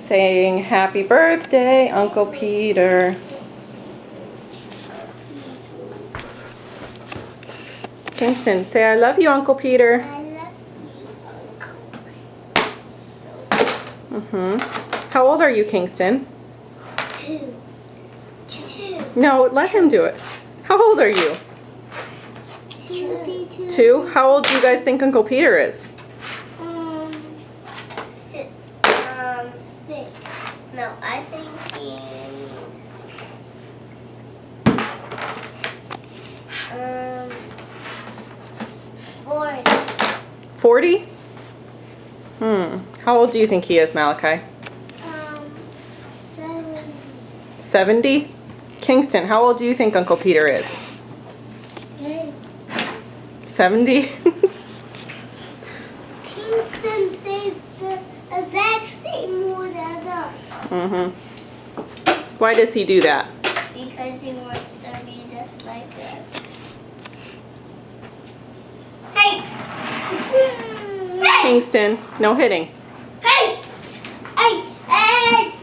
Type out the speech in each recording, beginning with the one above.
saying happy birthday, Uncle Peter. Kingston, say I love you, Uncle Peter. I love you, Uncle Peter. How old are you, Kingston? 2. No, let him do it. How old are you? 2. 2? How old do you guys think Uncle Peter is? 6. No, I think he's 40. 40? How old do you think he is, Malachi? 70. 70? Kingston, how old do you think Uncle Peter is? 70? Kingston says the exact same word as us. Why does he do that? Because he wants to be just like us. Hey! Kingston, no hitting. Hey! Hey! Hey!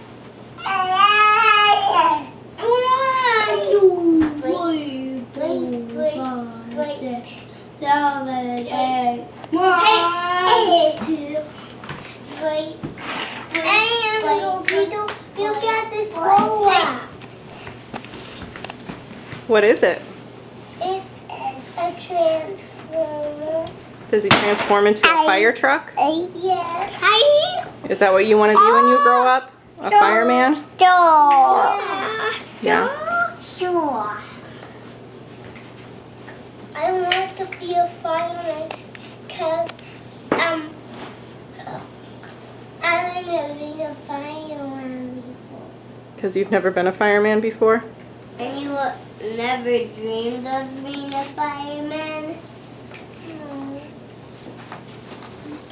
What is it? It's a transformer. Does he transform into a fire truck? Yes. Is that what you want to be when you grow up? A fireman? Yeah. Sure. I want to be a fireman because I've never been a fireman before. Because you've never been a fireman before? And you never dreamed of being a fireman? No.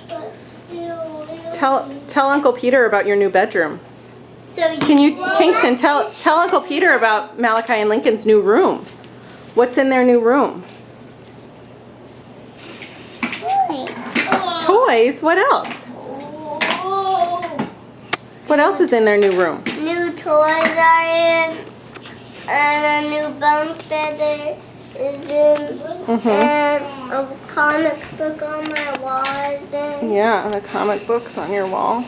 But still, Tell Uncle Peter about your new bedroom. So Kingston, tell Uncle Peter about Malachi and Lincoln's new room. What's in their new room? Toys? What else? What else is in their new room? New toys are in, and a new bunk feather is in, and a comic book on my wall is in. Yeah, the comic books on your wall.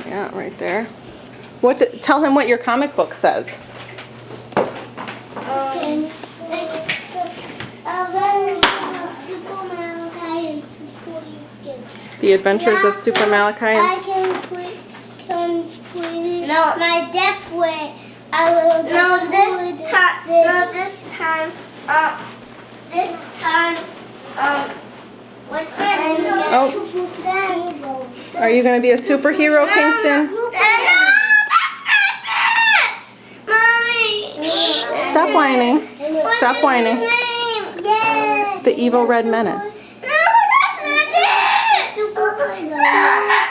Yeah, right there. Tell him what your comic book says. The Adventures of Super Malachi. I can put it. No, my deaf way. I will. No, this time. What's Oh. Are you going to be a superhero, Kingston? Mommy. Stop whining. Stop whining. Yes. The Evil Red Menace. No, that's not it.